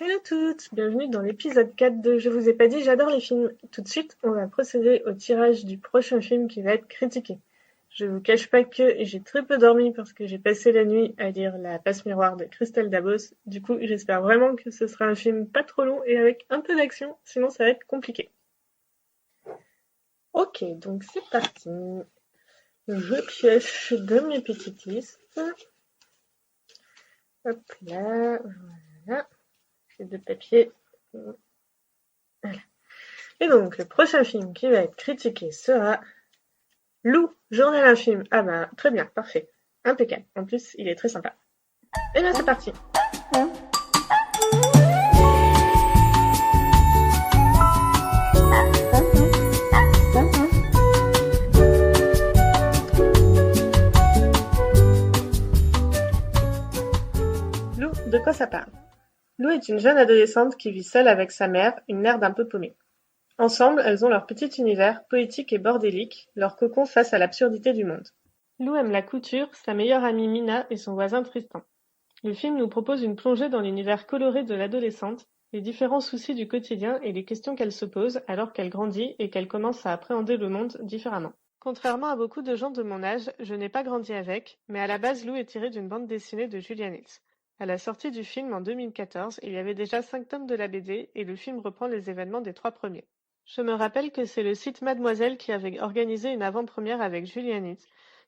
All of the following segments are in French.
Hello toutes, bienvenue dans l'épisode 4 de Je vous ai pas dit, j'adore les films. Tout de suite, on va procéder au tirage du prochain film qui va être critiqué. Je vous cache pas que j'ai très peu dormi parce que j'ai passé la nuit à lire La Passe Miroir de Christelle Dabos. Du coup, j'espère vraiment que ce sera un film pas trop long et avec un peu d'action, sinon ça va être compliqué. Ok, donc c'est parti. Je pioche dans mes petites listes. Hop là, voilà. J'ai deux papiers. Voilà. Et donc, le prochain film qui va être critiqué sera Lou, journal un film. Ah bah, très bien, parfait. Impeccable. En plus, il est très sympa. Et bien, c'est parti. Lou, de quoi ça parle? Lou est une jeune adolescente qui vit seule avec sa mère, une nerd un peu paumée. Ensemble, elles ont leur petit univers, poétique et bordélique, leur cocon face à l'absurdité du monde. Lou aime la couture, sa meilleure amie Mina et son voisin Tristan. Le film nous propose une plongée dans l'univers coloré de l'adolescente, les différents soucis du quotidien et les questions qu'elle se pose alors qu'elle grandit et qu'elle commence à appréhender le monde différemment. Contrairement à beaucoup de gens de mon âge, je n'ai pas grandi avec, mais à la base Lou est tirée d'une bande dessinée de Julia Nils. À la sortie du film en 2014, il y avait déjà 5 tomes de la BD et le film reprend les événements des 3 premiers. Je me rappelle que c'est le site Mademoiselle qui avait organisé une avant-première avec Julia Nils,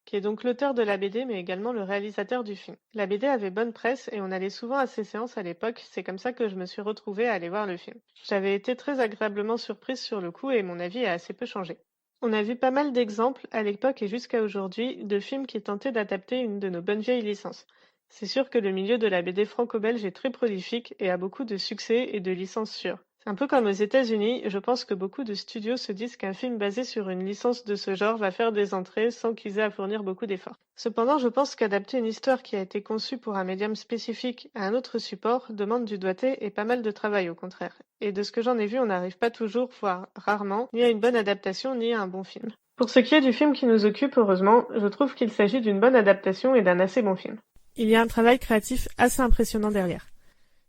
qui est donc l'auteur de la BD mais également le réalisateur du film. La BD avait bonne presse et on allait souvent à ces séances à l'époque, c'est comme ça que je me suis retrouvée à aller voir le film. J'avais été très agréablement surprise sur le coup et mon avis a assez peu changé. On a vu pas mal d'exemples, à l'époque et jusqu'à aujourd'hui, de films qui tentaient d'adapter une de nos bonnes vieilles licences. C'est sûr que le milieu de la BD franco-belge est très prolifique et a beaucoup de succès et de licences sûres. C'est un peu comme aux États-Unis, je pense que beaucoup de studios se disent qu'un film basé sur une licence de ce genre va faire des entrées sans qu'ils aient à fournir beaucoup d'efforts. Cependant, je pense qu'adapter une histoire qui a été conçue pour un médium spécifique à un autre support demande du doigté et pas mal de travail au contraire. Et de ce que j'en ai vu, on n'arrive pas toujours, voire rarement, ni à une bonne adaptation ni à un bon film. Pour ce qui est du film qui nous occupe, heureusement, je trouve qu'il s'agit d'une bonne adaptation et d'un assez bon film. Il y a un travail créatif assez impressionnant derrière.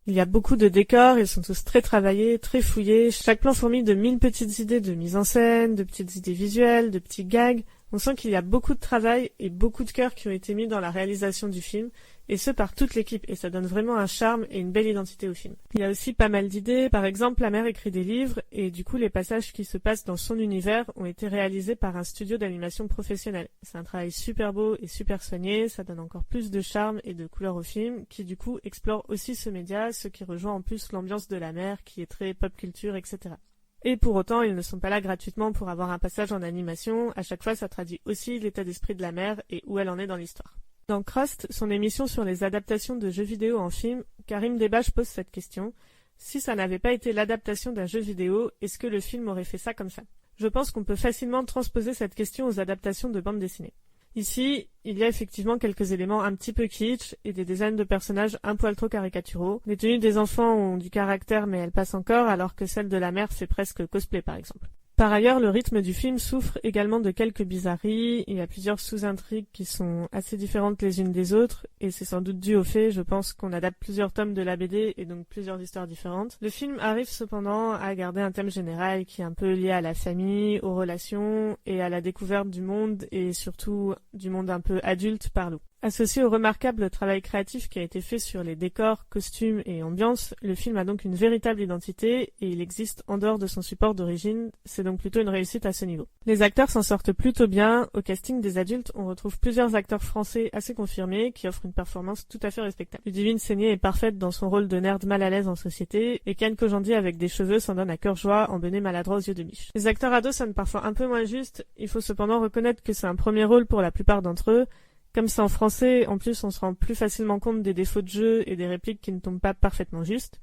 Il y a beaucoup de décors, ils sont tous très travaillés, très fouillés, chaque plan fourmille de 1000 petites idées de mise en scène, de petites idées visuelles, de petits gags. On sent qu'il y a beaucoup de travail et beaucoup de cœur qui ont été mis dans la réalisation du film, et ce par toute l'équipe, et ça donne vraiment un charme et une belle identité au film. Il y a aussi pas mal d'idées, par exemple la mère écrit des livres, et du coup les passages qui se passent dans son univers ont été réalisés par un studio d'animation professionnel. C'est un travail super beau et super soigné, ça donne encore plus de charme et de couleur au film, qui du coup explore aussi ce média, ce qui rejoint en plus l'ambiance de la mère, qui est très pop culture, etc. Et pour autant, ils ne sont pas là gratuitement pour avoir un passage en animation, à chaque fois ça traduit aussi l'état d'esprit de la mère et où elle en est dans l'histoire. Dans Crust, son émission sur les adaptations de jeux vidéo en film, Karim Debache pose cette question. Si ça n'avait pas été l'adaptation d'un jeu vidéo, est-ce que le film aurait fait ça comme ça? Je pense qu'on peut facilement transposer cette question aux adaptations de bandes dessinées. Ici, il y a effectivement quelques éléments un petit peu kitsch et des designs de personnages un poil trop caricaturaux. Les tenues des enfants ont du caractère mais elles passent encore alors que celle de la mère fait presque cosplay par exemple. Par ailleurs, le rythme du film souffre également de quelques bizarreries, il y a plusieurs sous-intrigues qui sont assez différentes les unes des autres, et c'est sans doute dû au fait, je pense, qu'on adapte plusieurs tomes de la BD et donc plusieurs histoires différentes. Le film arrive cependant à garder un thème général qui est un peu lié à la famille, aux relations et à la découverte du monde et surtout du monde un peu adulte par Lou. Associé au remarquable travail créatif qui a été fait sur les décors, costumes et ambiance, le film a donc une véritable identité et il existe en dehors de son support d'origine, c'est donc plutôt une réussite à ce niveau. Les acteurs s'en sortent plutôt bien, au casting des adultes on retrouve plusieurs acteurs français assez confirmés qui offrent une performance tout à fait respectable. Ludivine Seigné est parfaite dans son rôle de nerd mal à l'aise en société et Ken Kojandi avec des cheveux s'en donne à cœur joie en bonnet maladroit aux yeux de miche. Les acteurs ados sonnent parfois un peu moins justes, il faut cependant reconnaître que c'est un premier rôle pour la plupart d'entre eux. Comme c'est en français, en plus on se rend plus facilement compte des défauts de jeu et des répliques qui ne tombent pas parfaitement justes.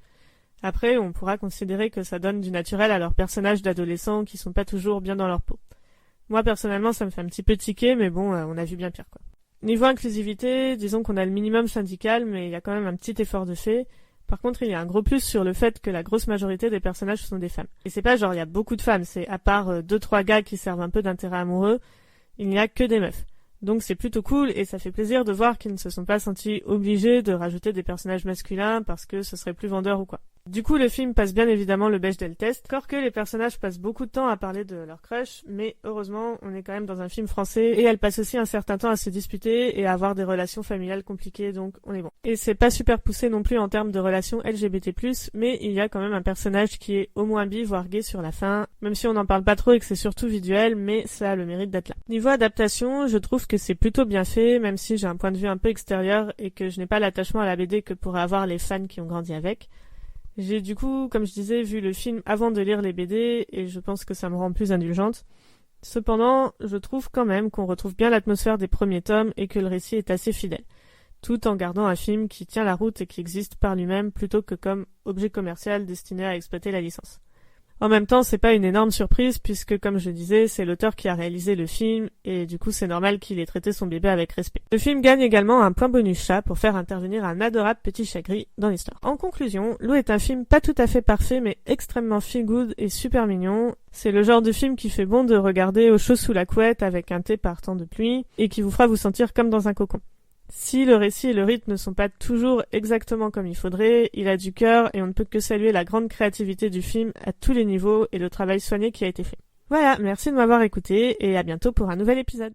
Après, on pourra considérer que ça donne du naturel à leurs personnages d'adolescents qui sont pas toujours bien dans leur peau. Moi personnellement ça me fait un petit peu tiquer, mais bon, on a vu bien pire quoi. Niveau inclusivité, disons qu'on a le minimum syndical, mais il y a quand même un petit effort de fait. Par contre, il y a un gros plus sur le fait que la grosse majorité des personnages sont des femmes. Et c'est pas genre il y a beaucoup de femmes, c'est à part 2-3 gars qui servent un peu d'intérêt amoureux, il n'y a que des meufs. Donc c'est plutôt cool et ça fait plaisir de voir qu'ils ne se sont pas sentis obligés de rajouter des personnages masculins parce que ce serait plus vendeur ou quoi. Du coup, le film passe bien évidemment le Bechdel test, encore que les personnages passent beaucoup de temps à parler de leur crush, mais heureusement, on est quand même dans un film français, et elles passent aussi un certain temps à se disputer et à avoir des relations familiales compliquées, donc on est bon. Et c'est pas super poussé non plus en termes de relations LGBT+, mais il y a quand même un personnage qui est au moins bi, voire gay sur la fin, même si on n'en parle pas trop et que c'est surtout visuel, mais ça a le mérite d'être là. Niveau adaptation, je trouve que c'est plutôt bien fait, même si j'ai un point de vue un peu extérieur et que je n'ai pas l'attachement à la BD que pourraient avoir les fans qui ont grandi avec. J'ai du coup, comme je disais, vu le film avant de lire les BD et je pense que ça me rend plus indulgente. Cependant, je trouve quand même qu'on retrouve bien l'atmosphère des premiers tomes et que le récit est assez fidèle, tout en gardant un film qui tient la route et qui existe par lui-même plutôt que comme objet commercial destiné à exploiter la licence. En même temps, c'est pas une énorme surprise puisque, comme je disais, c'est l'auteur qui a réalisé le film et du coup c'est normal qu'il ait traité son bébé avec respect. Le film gagne également un point bonus chat pour faire intervenir un adorable petit chat gris dans l'histoire. En conclusion, Lou est un film pas tout à fait parfait mais extrêmement feel good et super mignon. C'est le genre de film qui fait bon de regarder au chaud sous la couette avec un thé par temps de pluie et qui vous fera vous sentir comme dans un cocon. Si le récit et le rythme ne sont pas toujours exactement comme il faudrait, il a du cœur et on ne peut que saluer la grande créativité du film à tous les niveaux et le travail soigné qui a été fait. Voilà, merci de m'avoir écouté et à bientôt pour un nouvel épisode.